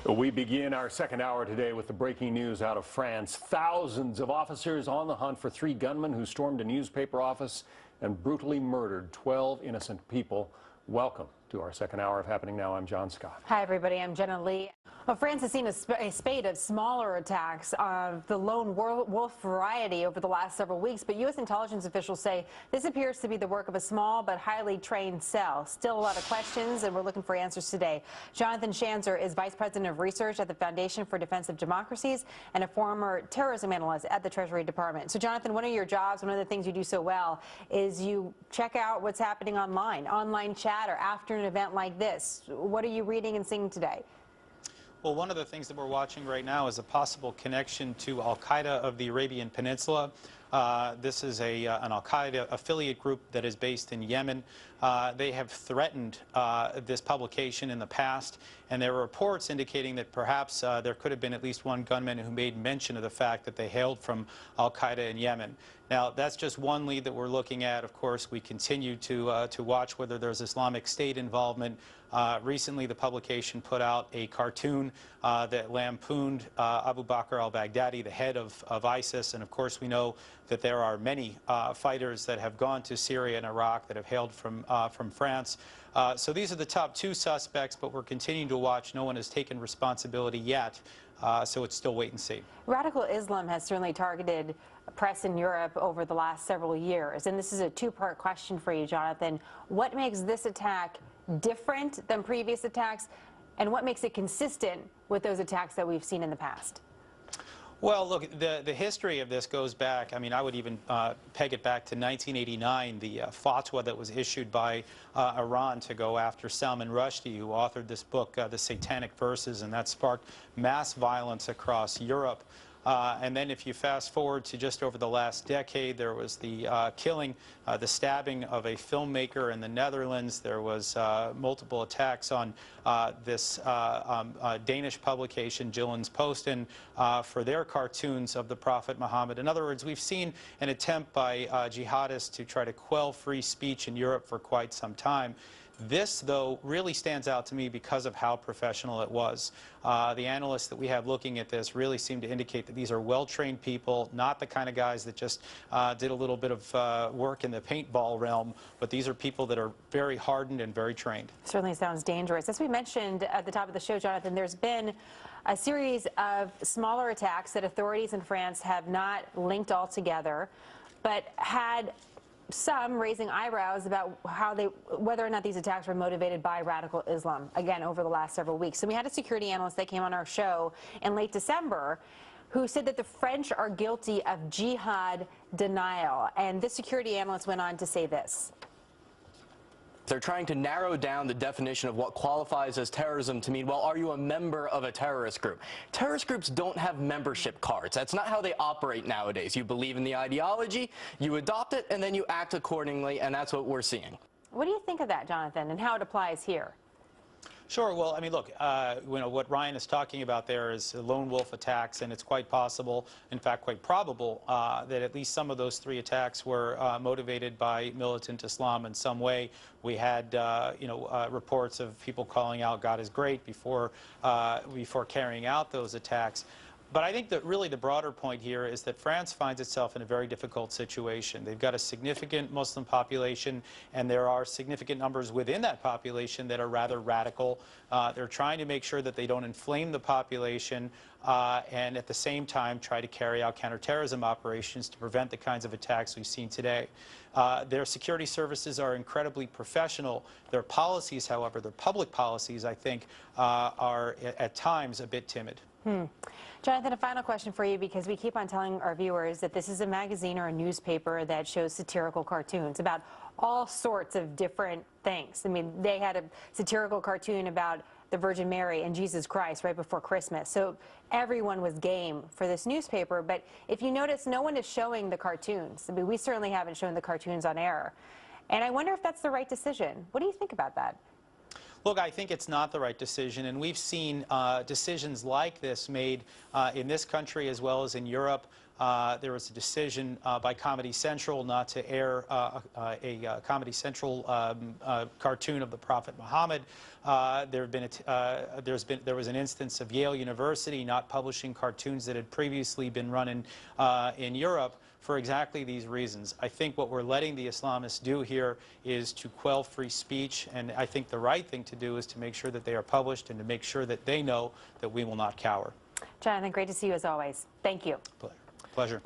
We begin our second hour today with the breaking news out of France. Thousands of officers on the hunt for 3 gunmen who stormed a newspaper office and brutally murdered 12 innocent people. Welcome to our second hour of Happening Now. I'm John Scott. Hi, everybody. I'm Jenna Lee. Well, France has seen a spate of smaller attacks of the lone wolf variety over the last several weeks, but U.S. intelligence officials say this appears to be the work of a small but highly trained cell. Still a lot of questions, and we're looking for answers today. Jonathan Schanzer is Vice President of Research at the Foundation for Defense of Democracies and a former terrorism analyst at the Treasury Department. So, Jonathan, one of your jobs, one of the things you do so well, is you check out what's happening online chat, or after an event like this. What are you reading and seeing today? Well, one of the things that we're watching right now is a possible connection to Al-Qaeda of the Arabian Peninsula. This is an Al-Qaeda affiliate group that is based in Yemen. They have threatened this publication in the past, and there are reports indicating that perhaps there could have been at least one gunman who made mention of the fact that they hailed from Al-Qaeda in Yemen. Now, that's just one lead that we're looking at. Of course, we continue to watch whether there's Islamic State involvement. Recently, the publication put out a cartoon that lampooned Abu Bakr al-Baghdadi, the head of ISIS. And of course, we know that there are many fighters that have gone to Syria and Iraq that have hailed from France. So these are the top 2 suspects, but we're continuing to watch. No one has taken responsibility yet, so it's still wait and see. Radical Islam has certainly targeted press in Europe over the last several years, and this is a 2-part question for you, Jonathan. What makes this attack different than previous attacks, and what makes it consistent with those attacks that we've seen in the past? Well, look, the history of this goes back, I mean, I would even peg it back to 1989, the fatwa that was issued by Iran to go after Salman Rushdie, who authored this book, The Satanic Verses, and that sparked mass violence across Europe. And then if you fast forward to just over the last decade, there was the killing, the stabbing of a filmmaker in the Netherlands. There was multiple attacks on this Danish publication, Jyllands Posten, for their cartoons of the Prophet Muhammad. In other words, we've seen an attempt by jihadists to try to quell free speech in Europe for quite some time. This, though, really stands out to me because of how professional it was. The analysts that we have looking at this really seem to indicate that these are well-trained people, not the kind of guys that just did a little bit of work in the paintball realm, but these are people that are very hardened and very trained. Certainly sounds dangerous. As we mentioned at the top of the show, Jonathan, there's been a series of smaller attacks that authorities in France have not linked all together, but had some raising eyebrows about whether or not these attacks were motivated by radical Islam, again, over the last several weeks. So we had a security analyst that came on our show in late December who said that the French are guilty of jihad denial. And this security analyst went on to say this. They're trying to narrow down the definition of what qualifies as terrorism to mean, well, are you a member of a terrorist group? Terrorist groups don't have membership cards. That's not how they operate nowadays. You believe in the ideology, you adopt it, and then you act accordingly, and that's what we're seeing. What do you think of that, Jonathan, and how it applies here? Sure. Well, I mean, look, you know, what Ryan is talking about there is lone wolf attacks, and it's quite possible, in fact, quite probable, that at least some of those 3 attacks were motivated by militant Islam in some way. We had, you know, reports of people calling out God is great before carrying out those attacks. But I think that really the broader point here is that France finds itself in a very difficult situation. They've got a significant Muslim population, and there are significant numbers within that population that are rather radical. They're trying to make sure that they don't inflame the population and at the same time try to carry out counterterrorism operations to prevent the kinds of attacks we've seen today. Their security services are incredibly professional. Their policies, however, their public policies, I think, are at times a bit timid. Jonathan, a final question for you, because we keep on telling our viewers that this is a magazine or a newspaper that shows satirical cartoons about all sorts of different things. I mean, they had a satirical cartoon about the Virgin Mary and Jesus Christ right before Christmas. So everyone was game for this newspaper. But if you notice, no one is showing the cartoons. I mean, we certainly haven't shown the cartoons on air. And I wonder if that's the right decision. What do you think about that? Look, I think it's not the right decision, and we've seen decisions like this made in this country as well as in Europe. There was a decision by Comedy Central not to air a Comedy Central cartoon of the Prophet Muhammad. There was an instance of Yale University not publishing cartoons that had previously been run in Europe for exactly these reasons. I think what we're letting the Islamists do here is to quell free speech, and I think the right thing to do is to make sure that they are published and to make sure that they know that we will not cower. Jonathan, great to see you as always. Thank you. Pleasure.